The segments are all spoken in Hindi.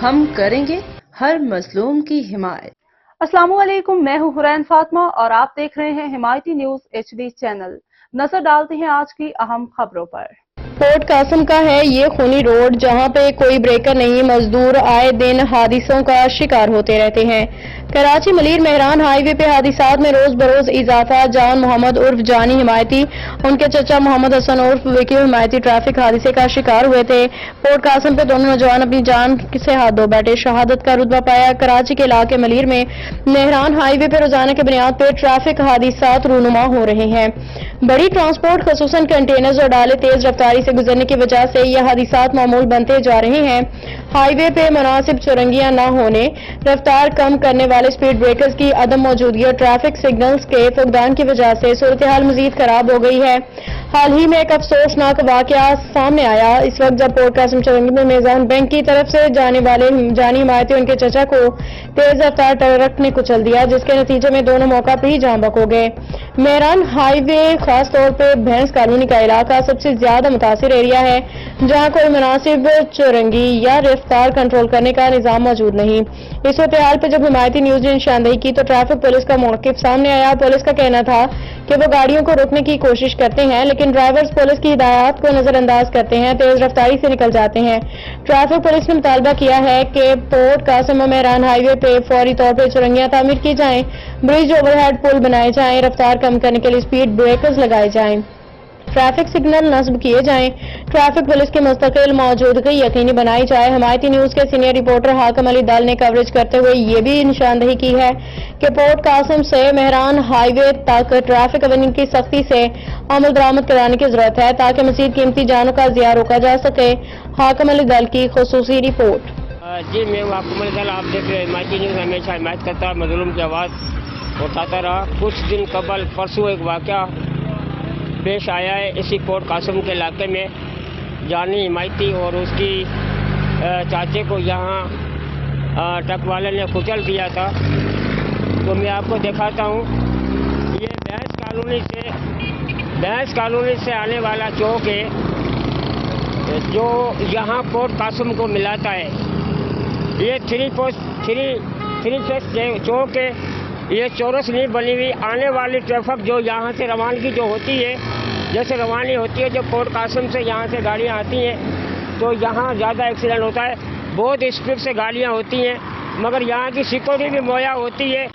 हम करेंगे हर मजलूम की हिमायत। अस्सलामुअलैकुम, मैं हूं हुरैन फातिमा और आप देख रहे हैं हिमायती न्यूज HD चैनल। नजर डालते हैं आज की अहम खबरों पर। पोर्ट कासम का है ये खूनी रोड, जहां पे कोई ब्रेकर नहीं। मजदूर आए दिन हादिसों का शिकार होते रहते हैं। कराची मलीर मेहरान हाईवे पे हादिसात में रोज बरोज इजाफा। जान मोहम्मद उर्फ जानी हिमायती, उनके चचा मोहम्मद हसन उर्फ विकी हिमायती ट्रैफिक हादसे का शिकार हुए थे। पोर्ट कासम पे दोनों नौजवान अपनी जान से हाथ धो बैठे, शहादत का रुतबा पाया। कराची के इलाके मलीर में मेहरान हाईवे पे रोजाना की बुनियाद पर ट्रैफिक हादिसात रूनुमा हो रहे हैं। बड़ी ट्रांसपोर्ट खसूसन कंटेनर्स और डाले तेज रफ्तारी से गुजरने की वजह से यह हादिसात मामूल बनते जा रहे हैं। हाईवे पे मुनासिब चुरंगियां न होने, रफ्तार कम करने वाले स्पीड ब्रेकर्स की अदम मौजूदगी और ट्रैफिक सिग्नल्स के फुकदान की वजह से सूरत हाल मजीद खराब हो गई है। हाल ही में एक अफसोसनाक वाकया सामने आया। इस वक्त जब पोर्ट कासिम चुरंगी में मेजबान बैंक की तरफ से जाने वाले जानी हिमायती उनके चचा को तेज रफ्तार ट्रक ने कुचल दिया, जिसके नतीजे में दोनों मौका पर ही जान बक हो गए। मेहरान हाईवे खास तौर पर भैंस कॉलोनी का इलाका सबसे ज्यादा मुतासिर एरिया है, जहां कोई मुनासिब चुरंगी या रफ्तार कंट्रोल करने का निजाम मौजूद नहीं। इस सूरत हाल पर जब हिमायती न्यूज ने निशानदेही की तो ट्रैफिक पुलिस का मौक़िफ़ सामने आया। पुलिस का कहना था कि वो गाड़ियों को रोकने की कोशिश करते हैं, लेकिन ड्राइवर्स पुलिस की हिदायत को नजरअंदाज करते हैं, तेज रफ्तारी से निकल जाते हैं। ट्रैफिक पुलिस ने मुतालबा किया है कि पोर्ट कासिम और मेहरान हाईवे पे फौरी तौर पर चुरंगियां तामीर की जाएं, ब्रिज ओवरहेड पुल बनाए जाएं, रफ्तार कम करने के लिए स्पीड ब्रेकर्स लगाए जाएं, ट्रैफिक सिग्नल नस्ब किए जाएं, ट्रैफिक पुलिस की मुस्तकिल मौजूदगी यकीनी बनाई जाए। हिमायती न्यूज के सीनियर रिपोर्टर हाकिम अली दल ने कवरेज करते हुए ये भी निशानदेही की है कि पोर्ट कासिम से मेहरान हाईवे तक ट्रैफिक कवानीन की सख्ती से अमल दरामद कराने की जरूरत है, ताकि मजीद कीमती जानों का ज़िया रोका जा सके। हाकिम अली दल की खुसूसी रिपोर्ट। जी, मैं हाकिम अली दल, आप देख रहे हैं हिमायती न्यूज। हमेशा हिमायत करता है, मजलूम की आवाज़ उठाता रहा। कुछ दिन कबल परसों एक वाक़या पेश आया है इसी पोर्ट कासिम के इलाके में। जानी हिमायती और उसकी चाचे को यहाँ ट्रक वाले ने कुचल दिया था। तो मैं आपको दिखाता हूँ, ये भैंस कॉलोनी से आने वाला चौक है, जो यहाँ पोर्ट कासिम को मिलाता है। ये थ्री फेस चौक है, ये चौरस नहीं बनी हुई। आने वाली ट्रैफिक जो यहाँ से रवानगी जो होती है, जैसे रवानी होती है, जब पोर्ट कासिम से यहाँ से गाड़ियाँ आती हैं तो यहाँ ज़्यादा एक्सीडेंट होता है। बहुत स्पीड से गाड़ियाँ होती हैं, मगर यहाँ की सिक्योरिटी भी मुहैया होती है।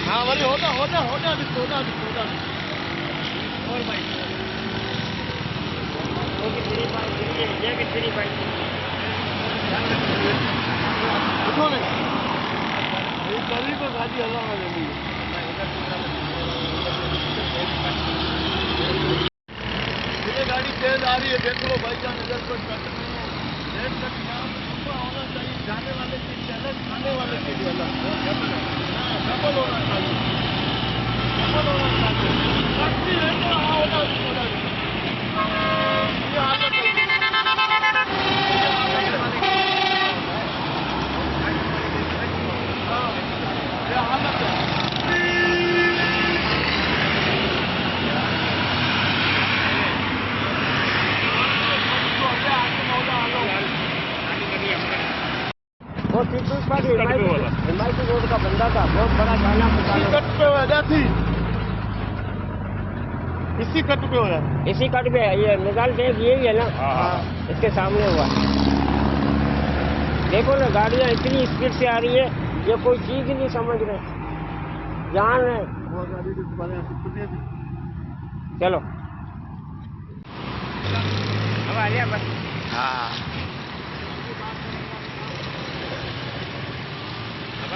हाँ वाली होता और भाई उठो नहीं, गली को गाड़ी हल्ला लगी। ये गाड़ी तेज आ रही है, देख लो भाई जान, इधर पर होना चाहिए। जाने वाले की अलग, आने वाले की भी अलग, डबल होना चाहिए, डबल होना चाहिए। है तो होना ये हालत है। ये हालत है। और पीपल्स पार्टी हिमायती रोड का बंदा था, बहुत बड़ा जाना कट पे वजह थी, इसी कट पे हो रहा है, इसी कट पे है। ये मिसाल बैंक यही है ना, इसके सामने हुआ। देखो ना, गाड़ियाँ इतनी स्पीड से आ रही है, ये कोई चीज ही नहीं समझ रहे। जान है, चलो अब आ गया बस।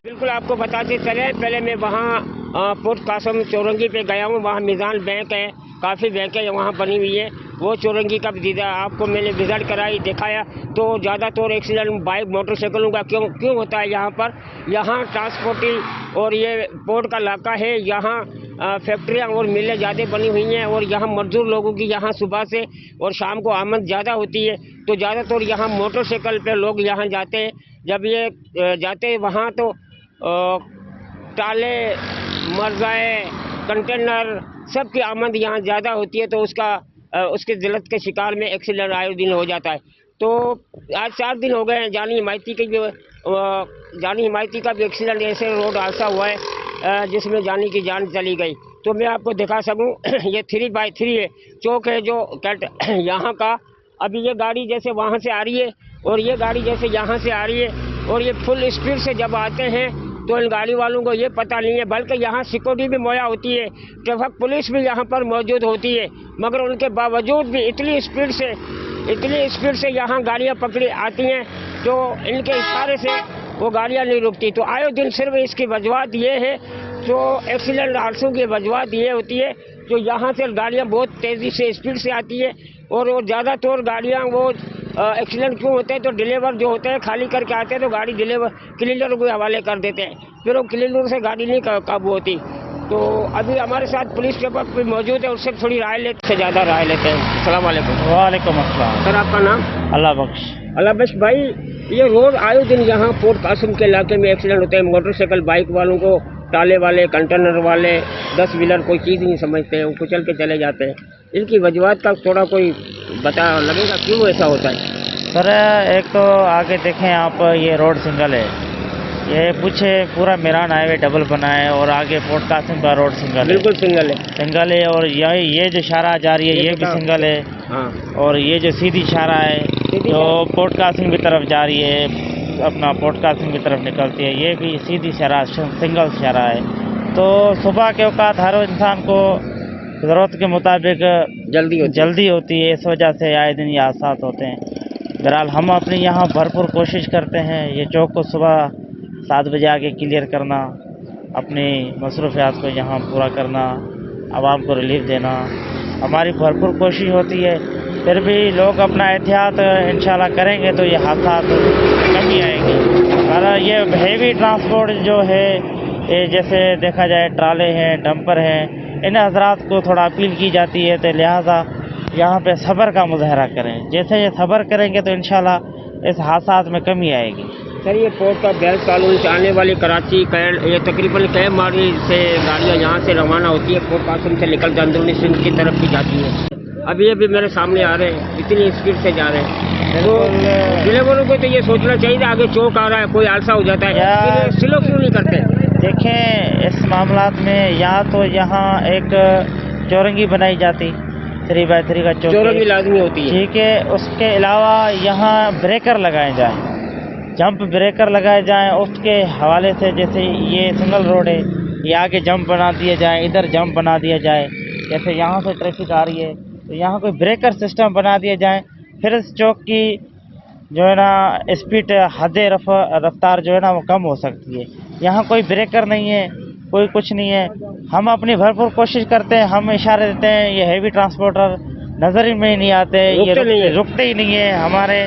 बिल्कुल आपको बताते चले, पहले मैं वहाँ पोर्ट कासिम चौरंगी पे गया हूँ। वहाँ मिजान बैंक है, काफ़ी बैंकें वहाँ बनी हुई है। वो चौरंगी का दीदा आपको मैंने विजिट कराई, दिखाया। तो ज़्यादातर एक्सीडेंट बाइक मोटरसाइकिलों का क्यों होता है यहाँ पर। यहाँ ट्रांसपोर्टिंग और ये पोर्ट का इलाका है, यहाँ फैक्ट्रियाँ और मिलें ज़्यादा बनी हुई हैं और यहाँ मजदूर लोगों की यहाँ सुबह से और शाम को आमद ज़्यादा होती है, तो ज़्यादातर यहाँ मोटरसाइकिल पे लोग यहाँ जाते हैं। जब ये जाते हैं वहाँ तो टाले, मरजाए, कंटेनर सब की आमद यहाँ ज़्यादा होती है, तो उसके जिल्लत के शिकार में एक्सीडेंट आए दिन हो जाता है। तो आज 4 दिन हो गए हैं जानी हिमायती का भी एक्सीडेंट, ऐसे रोड हादसा हुआ है जिसमें जानी की जान चली गई। तो मैं आपको दिखा सकूं ये 3x3 है, चौक है जो यहाँ का। अभी ये गाड़ी जैसे वहाँ से आ रही है और ये गाड़ी जैसे यहाँ से आ रही है, और ये फुल स्पीड से जब आते हैं तो इन गाड़ी वालों को ये पता नहीं है, बल्कि यहाँ सिक्योरिटी भी मुहैया होती है, ट्रैफिक पुलिस भी यहाँ पर मौजूद होती है, मगर उनके बावजूद भी इतनी स्पीड से यहाँ गाड़ियाँ पकड़ी आती हैं, तो इनके इशारे से वो गाड़ियाँ नहीं रुकती। तो आए दिन सिर्फ इसकी वजूहत ये है, जो एक्सीडेंट हादसों की वजूहत ये होती है, जो यहाँ से गाड़ियाँ बहुत तेज़ी से स्पीड से आती है, और वो ज़्यादातर गाड़ियाँ वो एक्सीडेंट क्यों होते हैं, तो डिलीवर जो होते हैं खाली करके आते हैं, तो गाड़ी क्लीनर को हवाले कर देते हैं, फिर वो क्लीनर से गाड़ी नहीं काबू होती। तो अभी हमारे साथ पुलिस के पास भी मौजूद है, उससे थोड़ी ज़्यादा राय लेते हैं। अस्सलाम वालेकुम। वालेकुम अस्सलाम। सर आपका नाम? अल्लाह बख्श। अल्लाह बख्श भाई, ये रोड आए दिन यहाँ पोर्ट कासिम के इलाके में एक्सीडेंट होते हैं, मोटरसाइकिल बाइक वालों को टाले वाले, कंटेनर वाले, 10 व्हीलर कोई चीज़ नहीं समझते हैं, वो कुचल के चले जाते हैं। इनकी वजूहत का थोड़ा कोई बता लगेगा क्यों ऐसा होता है? सर एक तो आगे देखें आप, ये रोड सिंगल है, ये पीछे पूरा मेरान हाईवे डबल बना है और आगे पोर्ट कासिम का रोड सिंगल है, बिल्कुल सिंगल है। और ये जो इशारा जा रही है ये भी सिंगल है। हाँ। और ये जो सीधी इशारा है जो पोर्ट कासिम की तरफ जा रही है, अपना पोर्ट कासिम की तरफ निकलती है, ये भी सीधी इशारा सिंगल इशारा है। तो सुबह के औकात हर इंसान को ज़रूरत के मुताबिक जल्दी होती है, इस वजह से आए दिन ये हादसा होते हैं। बहरहाल हम अपने यहाँ भरपूर कोशिश करते हैं ये चौक को सुबह 7 बजे आके क्लियर करना, अपनी मसरूफियात को यहाँ पूरा करना, आवाम को रिलीफ देना, हमारी भरपूर कोशिश होती है। फिर भी लोग अपना एहतियात इंशाल्लाह करेंगे तो ये हादसा कमी आएगी। और ये हैवी ट्रांसपोर्ट जो है, ये जैसे देखा जाए ट्राले हैं, डंपर हैं, इन हजरात को थोड़ा अपील की जाती है, तो लिहाजा यहाँ पे सब्र का मुजाहरा करें। जैसे ये सब्र करेंगे तो इंशाल्लाह इस हादसात में कमी आएगी। सर ये पोर्ट का बैल कानून से आने वाली कराची कैल, ये तकरीबन कैब मारी से गाड़ियाँ यहाँ से रवाना होती है, पोर्ट कासिम से निकल के अंदरूनी सिंध की तरफ की जाती है। अभी ये भी मेरे सामने आ रहे हैं, इतनी स्पीड से जा रहे हैं, तो ड्राइवरों को तो ये सोचना चाहिए आगे चौक आ रहा है, कोई हादसा हो जाता है, स्लो क्यों नहीं करते? देखें इस मामलात में या तो यहाँ एक चौरंगी बनाई जाती, 3x3 का चौरंगी लाजमी होती है, ठीक है। उसके अलावा यहाँ ब्रेकर लगाए जाएं, जंप ब्रेकर लगाए जाएं उसके हवाले से। जैसे ये सिंगल रोड है, ये आगे जंप बना दिया जाए, इधर जंप बना दिया जाए। जैसे यहाँ से ट्रैफिक आ रही है तो यहाँ कोई ब्रेकर सिस्टम बना दिया जाए, फिर इस चौक की जो है ना स्पीड हद रफ्तार जो है ना वो कम हो सकती है। यहाँ कोई ब्रेकर नहीं है, कोई कुछ नहीं है। हम अपनी भरपूर कोशिश करते हैं, हम इशारे देते हैं, ये हैवी ट्रांसपोर्टर नज़र में ही नहीं आते, ये रुकते ही नहीं है, हमारे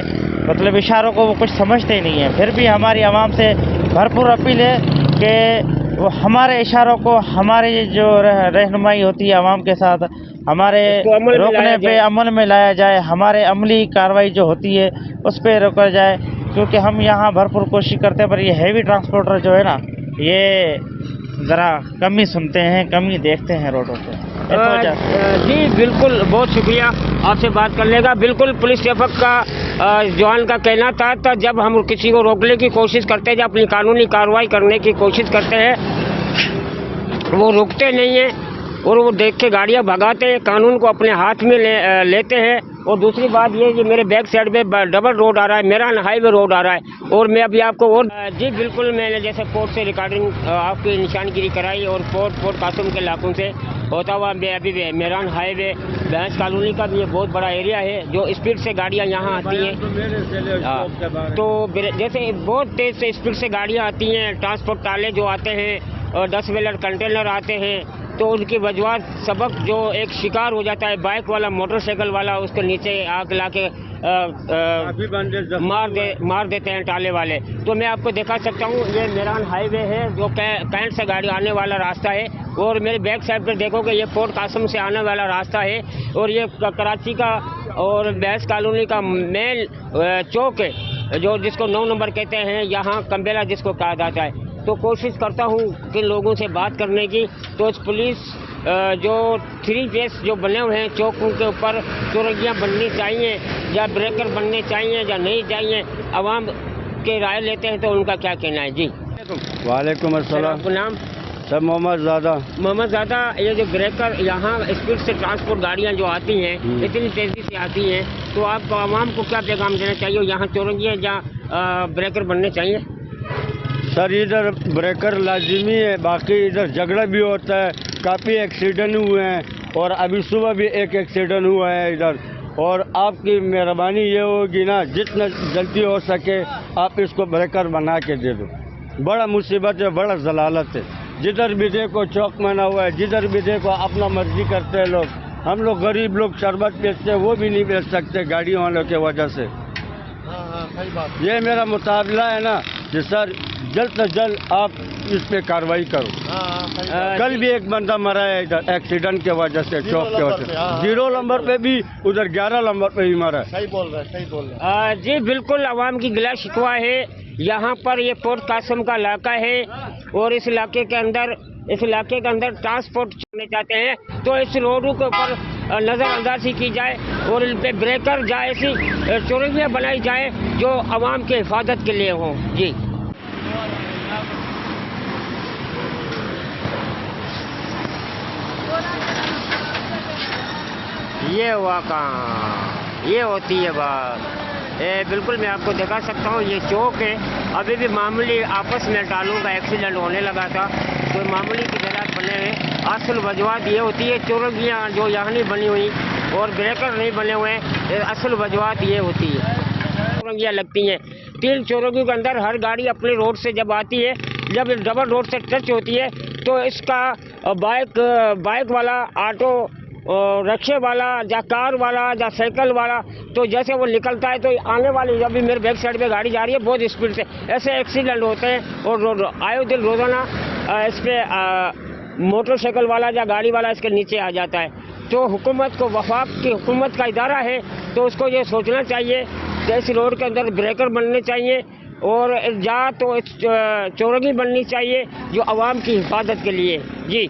मतलब इशारों को वो कुछ समझते ही नहीं है। फिर भी हमारी आवाम से भरपूर अपील है कि वो हमारे इशारों को, हमारे जो रहनुमाई होती है आवाम के साथ, हमारे रोकने पे अमल में लाया जाए, हमारे अमली कार्रवाई जो होती है उस पर रोका जाए, क्योंकि हम यहाँ भरपूर कोशिश करते हैं। पर ये हैवी ट्रांसपोर्टर जो है ना, ये ज़रा कमी सुनते हैं, कमी देखते हैं रोडों पे। जी बिल्कुल, बहुत शुक्रिया आपसे बात करने का। बिल्कुल पुलिस ट्रैफिक का जवान का कहना था जब हम किसी को रोकने की कोशिश करते हैं, जब अपनी कानूनी कार्रवाई करने की कोशिश करते हैं, वो रुकते नहीं हैं और वो देख के गाड़ियाँ भगाते हैं, कानून को अपने हाथ में लेते हैं। और दूसरी बात ये कि मेरे बैक साइड में डबल रोड आ रहा है, मेरान हाईवे रोड आ रहा है, और मैं अभी आपको और जी बिल्कुल मैंने जैसे पोर्ट से रिकॉर्डिंग आपकी निशानगिरी कराई, और पोर्ट कासिम के इलाकों से होता हुआ मैं अभी मेरान हाईवे भैंस कॉलोनी का भी ये बहुत बड़ा एरिया है, जो स्पीड से गाड़ियाँ यहाँ आती हैं। तो जैसे बहुत तेज़ से स्पीड से गाड़ियाँ आती हैं, ट्रांसपोर्ट टाले जो आते हैं और 10 व्हीलर कंटेनर आते हैं, तो उनकी वजूहत सबक जो एक शिकार हो जाता है, बाइक वाला, मोटरसाइकिल वाला उसको नीचे आग ला के मार देते हैं टाले वाले। तो मैं आपको दिखा सकता हूँ, ये मेरान हाईवे है जो कैंट से गाड़ी आने वाला रास्ता है, और मेरे बैक साइड पर देखोगे ये फोर्ट कासम से आने वाला रास्ता है और ये कराची का और बैस कॉलोनी का मेन चौक है जो जिसको 9 नंबर कहते हैं, यहाँ कंबेला जिसको कहा जाता है। तो कोशिश करता हूँ कि लोगों से बात करने की। तो इस पुलिस जो 3 फेस जो बने हुए हैं चौकों के ऊपर चौरंगियाँ बननी चाहिए या ब्रेकर बनने चाहिए या नहीं चाहिए, आवाम के राय लेते हैं तो उनका क्या कहना है। जी वालेकुम अस्सलाम। आपका नाम? सर मोहम्मद ज़ादा। मोहम्मद ज़ादा, ये जो ब्रेकर यहाँ स्पीड से ट्रांसपोर्ट गाड़ियाँ जो आती हैं इतनी तेज़ी से आती हैं, तो आपको आवाम को क्या पैगाम देना चाहिए? यहाँ चौरंगियाँ या ब्रेकर बनने चाहिए? सर इधर ब्रेकर लाजिमी है, बाकी इधर झगड़ा भी होता है, काफ़ी एक्सीडेंट हुए हैं और अभी सुबह भी एक एक्सीडेंट हुआ है इधर। और आपकी मेहरबानी ये होगी ना, जितना जल्दी हो सके आप इसको ब्रेकर बना के दे दो। बड़ा मुसीबत है, बड़ा जलालत है। जिधर भी देखो चौक बना हुआ है, जिधर भी देखो अपना मर्जी करते हैं लोग। हम लोग गरीब लोग शरबत बेचते हैं, वो भी नहीं बेच सकते गाड़ियों वालों के वजह से। सही बात। ये मेरा मुताबिला है ना कि सर जल्द से जल्द आप इस पे कार्रवाई करो। कल भी एक बंदा मरा है इधर एक्सीडेंट के वजह से, चौक के वजह से। 0 नंबर पे भी, उधर 11 नंबर पे भी मरा है। सही बोल रहे हैं, सही बोल रहे हैं। जी बिल्कुल, आवाम की गिला शिकवा है। यहाँ पर ये फोर्ट कासम का इलाका है और इस इलाके के अंदर ट्रांसपोर्ट करने चाहते हैं, तो इस रोडों के ऊपर नज़रअंदाजी की जाए और इन पे ब्रेकर जाए, ऐसी चौरंगियाँ बनाई जाए जो आवाम के हिफाजत के लिए हों। जी ये हुआ कहाँ, ये होती है बात। बिल्कुल मैं आपको दिखा सकता हूँ, ये चौक है। अभी भी मामूली आपस में टालों का एक्सीडेंट होने लगा था, कोई मामूली की जरात बने हुए। असल वजूहत ये होती है चौरंगियाँ जो यहाँ नहीं बनी हुई और ब्रेकर नहीं बने हुए, असल वजूहत ये होती है। चौरंगियाँ लगती हैं 3 चौरंगियों के अंदर, हर गाड़ी अपने रोड से जब आती है, जब डबल रोड से टच होती है तो इसका बाइक वाला, ऑटो रिक्शे वाला या कार वाला या साइकिल वाला, तो जैसे वो निकलता है तो आने वाली, जब भी मेरे बैक साइड पे गाड़ी जा रही है बहुत स्पीड से, ऐसे एक्सीडेंट होते हैं। और आए दिन रोज़ाना इस पर मोटरसाइकिल वाला या गाड़ी वाला इसके नीचे आ जाता है। तो हुकूमत को, वफाक की हुकूमत का इदारा है, तो उसको ये सोचना चाहिए कि इस रोड के अंदर ब्रेकर बनने चाहिए और या तो चौरंगी बननी चाहिए जो आवाम की हिफाजत के लिए। जी